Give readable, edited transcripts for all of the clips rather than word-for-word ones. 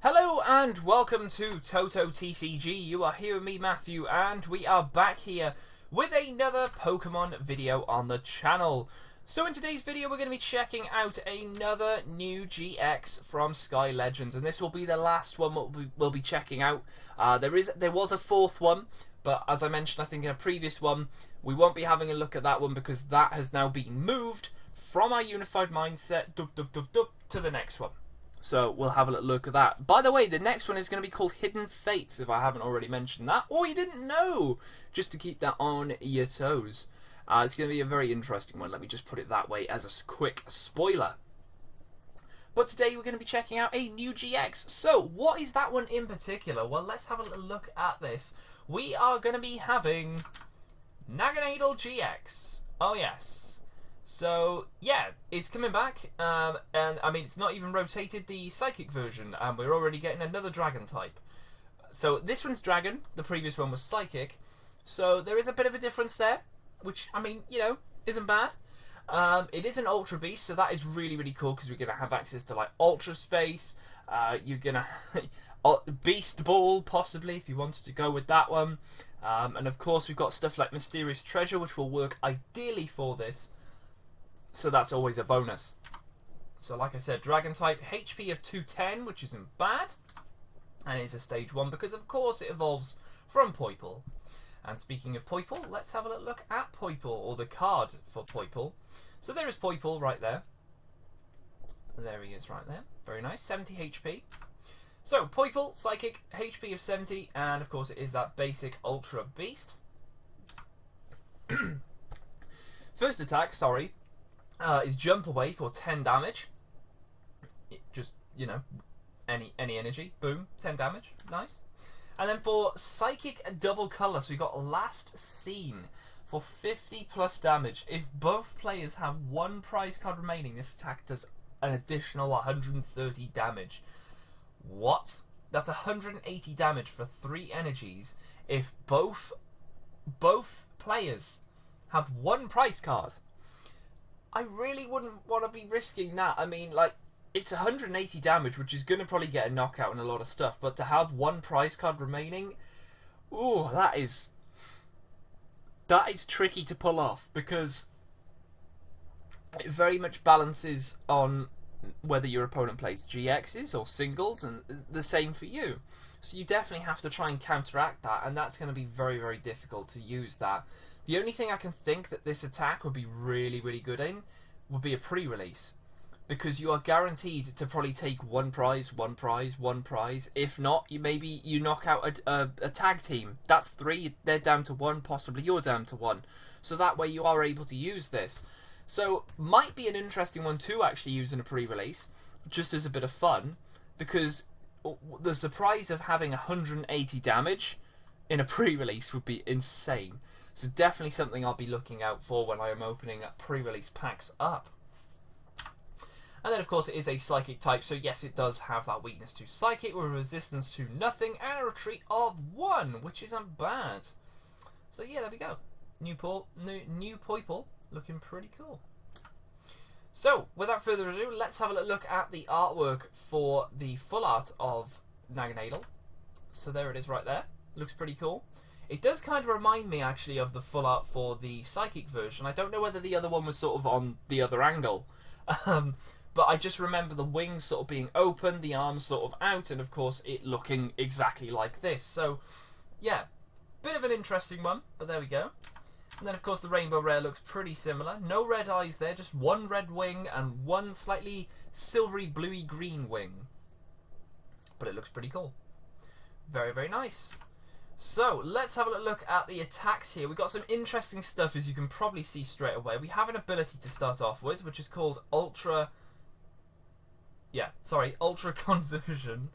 Hello and welcome to TotoTCG. You are here with me, Matthew, and we are back here with another Pokemon video on the channel. So in today's video we're going to be checking out another new GX from Sky Legends, and this will be the last one we'll be checking out. There was a fourth one, but as I mentioned I think in a previous one, we won't be having a look at that one because that has now been moved from our Unified Mindset to the next one. So we'll have a little look at that. By the way, the next one is going to be called Hidden Fates, if I haven't already mentioned that, or you didn't know, just to keep that on your toes. It's going to be a very interesting one, let me just put it that way as a quick spoiler. But today we're going to be checking out a new GX. So what is that one in particular? Well, let's have a little look at this. We are going to be having Naganadel GX. Oh yes. So, yeah, it's coming back, and I mean, it's not even rotated the Psychic version, and we're already getting another Dragon type. So, this one's Dragon, the previous one was Psychic, so there is a bit of a difference there, which, I mean, you know, isn't bad. It is an Ultra Beast, so that is really, really cool, because we're going to have access to, like, Ultra Space, you're going to... Beast Ball, possibly, if you wanted to go with that one, and of course, we've got stuff like Mysterious Treasure, which will work ideally for this. So that's always a bonus. So like I said, Dragon type, HP of 210, which isn't bad. And it's a stage 1 because of course it evolves from Poipole. And speaking of Poipole, let's have a look at Poipole, or the card for Poipole. So there is Poipole right there. There he is right there. Very nice, 70 HP. So Poipole, Psychic, HP of 70, and of course it is that basic Ultra Beast. First attack, is Jump Away for 10 damage. Just, you know, any energy. Boom, 10 damage. Nice. And then for Psychic Double Colour, so we got Last Seen for 50 plus damage. If both players have one prize card remaining, this attack does an additional 130 damage. What? That's 180 damage for 3 energies if both players have one prize card. I really wouldn't want to be risking that. I mean, like, it's 180 damage, which is going to probably get a knockout and a lot of stuff, but to have one prize card remaining, ooh, that is tricky to pull off, because it very much balances on whether your opponent plays GXs or singles, and the same for you. So you definitely have to try and counteract that, and that's going to be very, very difficult to use that. The only thing I can think that this attack would be really, really good in would be a pre-release. Because you are guaranteed to probably take one prize. If not, maybe you knock out a tag team. That's 3, they're down to 1, possibly you're down to 1. So that way you are able to use this. So, might be an interesting one to actually use in a pre-release, just as a bit of fun, because the surprise of having 180 damage in a pre-release would be insane. So definitely something I'll be looking out for when I am opening pre-release packs up. And then of course it is a Psychic type, so yes, it does have that weakness to Psychic with resistance to nothing and a retreat of 1, which isn't bad. So yeah, there we go. New Poipole, looking pretty cool. So, without further ado, let's have a look at the artwork for the full art of Naganadel. So there it is right there. Looks pretty cool. It does kind of remind me, actually, of the full art for the Psychic version. I don't know whether the other one was sort of on the other angle. But I just remember the wings sort of being open, the arms sort of out, and of course it looking exactly like this. So, yeah, bit of an interesting one, but there we go. And then, of course, the Rainbow Rare looks pretty similar. No red eyes there, just one red wing and one slightly silvery, bluey green wing. But it looks pretty cool. Very, very nice. So, let's have a look at the attacks here. We've got some interesting stuff, as you can probably see straight away. We have an ability to start off with, which is called Ultra Conversion.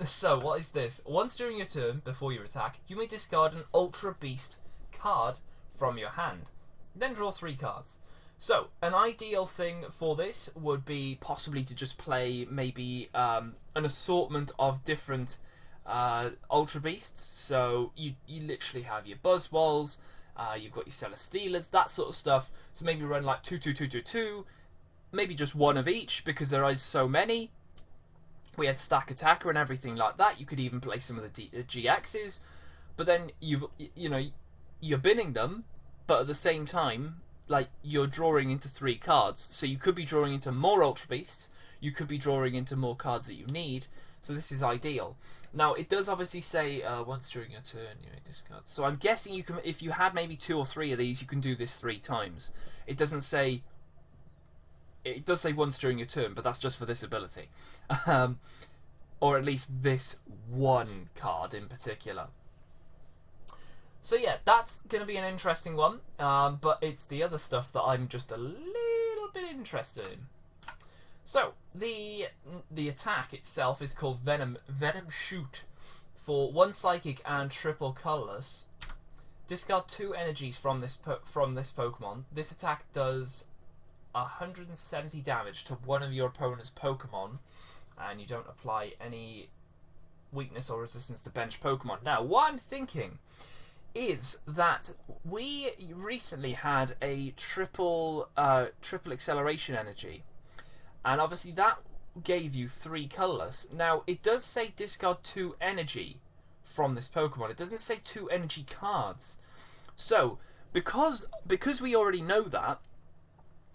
So, what is this? Once during your turn, before your attack, you may discard an Ultra Beast card from your hand. Then draw 3 cards. So, an ideal thing for this would be possibly to just play maybe an assortment of different Ultra Beasts. So you literally have your Buzzwolves, you've got your Celesteelas, that sort of stuff. So maybe run like 2, 2, 2, 2, 2, maybe just one of each because there is so many. We had Stack Attacker and everything like that. You could even play some of the GXs, but then you're binning them, but at the same time, like, you're drawing into 3 cards. So you could be drawing into more Ultra Beasts, you could be drawing into more cards that you need, so this is ideal. Now, it does obviously say, once during your turn, you may discard. So I'm guessing you can, if you had maybe 2 or 3 of these, you can do this 3 times. It doesn't say, it does say once during your turn, but that's just for this ability. Or at least this one card in particular. So yeah, that's going to be an interesting one, but it's the other stuff that I'm just a little bit interested in. So, the attack itself is called Venom Shoot. For 1 Psychic and triple colourless, discard 2 energies from this Pokemon. This attack does 170 damage to one of your opponent's Pokemon, and you don't apply any weakness or resistance to bench Pokemon. Now, what I'm thinking is that we recently had a triple acceleration energy, and obviously that gave you 3 colourless. Now, it does say discard 2 energy from this Pokemon. It doesn't say 2 energy cards. So, because we already know that,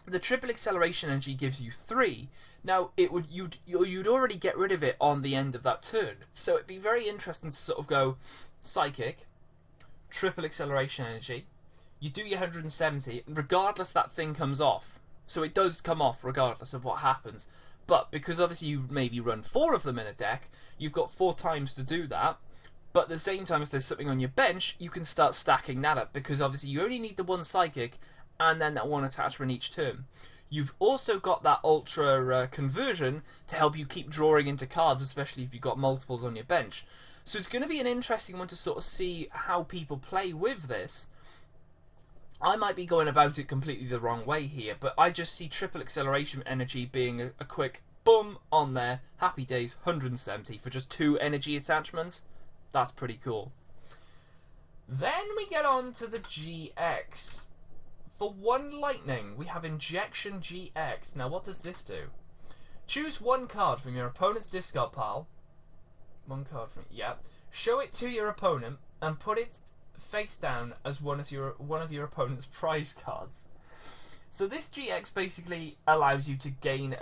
the triple acceleration energy gives you 3. Now, you'd already get rid of it on the end of that turn. So it'd be very interesting to sort of go Psychic, triple acceleration energy. You do your 170, regardless that thing comes off. So it does come off regardless of what happens. But because obviously you maybe run 4 of them in a deck, you've got 4 times to do that. But at the same time, if there's something on your bench, you can start stacking that up, because obviously you only need the 1 Psychic and then that 1 attachment each turn. You've also got that Ultra conversion to help you keep drawing into cards, especially if you've got multiples on your bench. So it's going to be an interesting one to sort of see how people play with this. I might be going about it completely the wrong way here, but I just see triple acceleration energy being a quick boom on there. Happy days, 170 for just 2 energy attachments. That's pretty cool. Then we get on to the GX. For 1 lightning, we have Injection GX. Now, what does this do? Choose 1 card from your opponent's discard pile. 1 card from, yeah. Show it to your opponent and put it face down as one of your opponent's prize cards. So this GX basically allows you to gain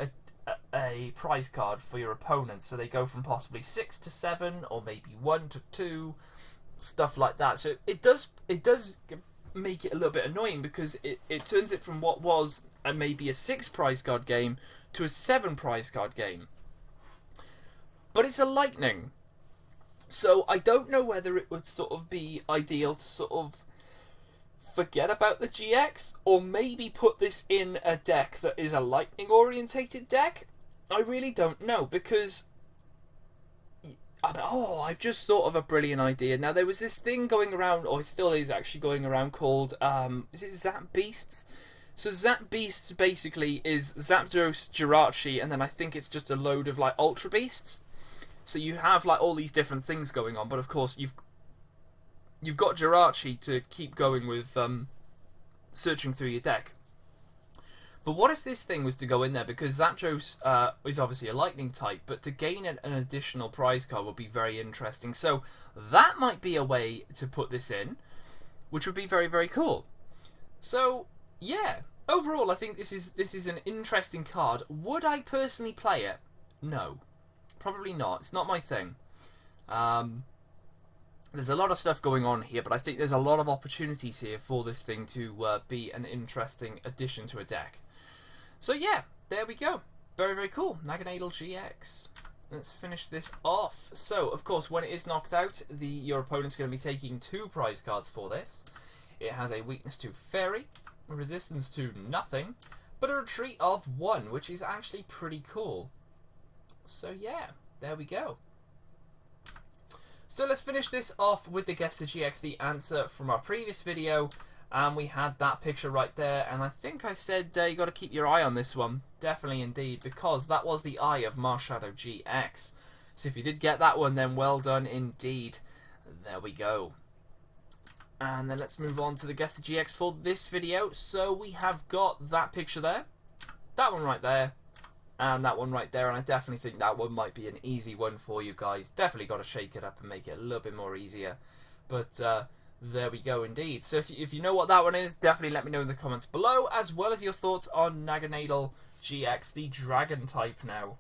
a prize card for your opponent. So they go from possibly 6 to 7, or maybe 1 to 2, stuff like that. So it does make it a little bit annoying, because it turns it from what was maybe a 6 prize card game to a 7 prize card game. But it's a lightning, so I don't know whether it would sort of be ideal to sort of forget about the GX, or maybe put this in a deck that is a lightning orientated deck. I really don't know, because I've just thought of a brilliant idea. Now, there was this thing going around, or it still is actually going around, called is it Zap Beasts? So Zap Beasts basically is Zapdos, Jirachi, and then I think it's just a load of like Ultra Beasts. So you have like all these different things going on, but of course you've got Jirachi to keep going with searching through your deck. But what if this thing was to go in there, because Zapdos is obviously a lightning type, but to gain an additional prize card would be very interesting. So that might be a way to put this in, which would be very, very cool. So yeah, overall I think this is an interesting card. Would I personally play it? No. Probably not. It's not my thing. There's a lot of stuff going on here, but I think there's a lot of opportunities here for this thing to be an interesting addition to a deck. So yeah, there we go. Very, very cool. Naganadel GX. Let's finish this off. So, of course, when it is knocked out, your opponent's going to be taking 2 prize cards for this. It has a weakness to Fairy, a resistance to nothing, but a retreat of 1, which is actually pretty cool. So yeah, there we go. So let's finish this off with the Guess the GX, the answer from our previous video. And we had that picture right there, and I think I said you got to keep your eye on this one. Definitely indeed, because that was the eye of Marshadow GX. So if you did get that one, then well done indeed. There we go. And then let's move on to the Guess the GX for this video. So we have got that picture there, that one right there, and that one right there, and I definitely think that one might be an easy one for you guys. Definitely got to shake it up and make it a little bit more easier. But there we go indeed. So if you know what that one is, definitely let me know in the comments below, as well as your thoughts on Naganadel GX, the dragon type now.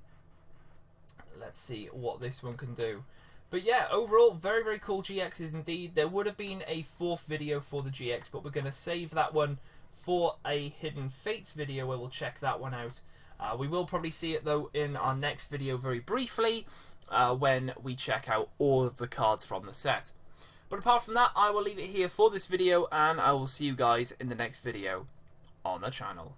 Let's see what this one can do. But yeah, overall, very, very cool GXs indeed. There would have been a 4th video for the GX, but we're going to save that one for a Hidden Fates video where we'll check that one out. We will probably see it, though, in our next video very briefly when we check out all of the cards from the set. But apart from that, I will leave it here for this video, and I will see you guys in the next video on the channel.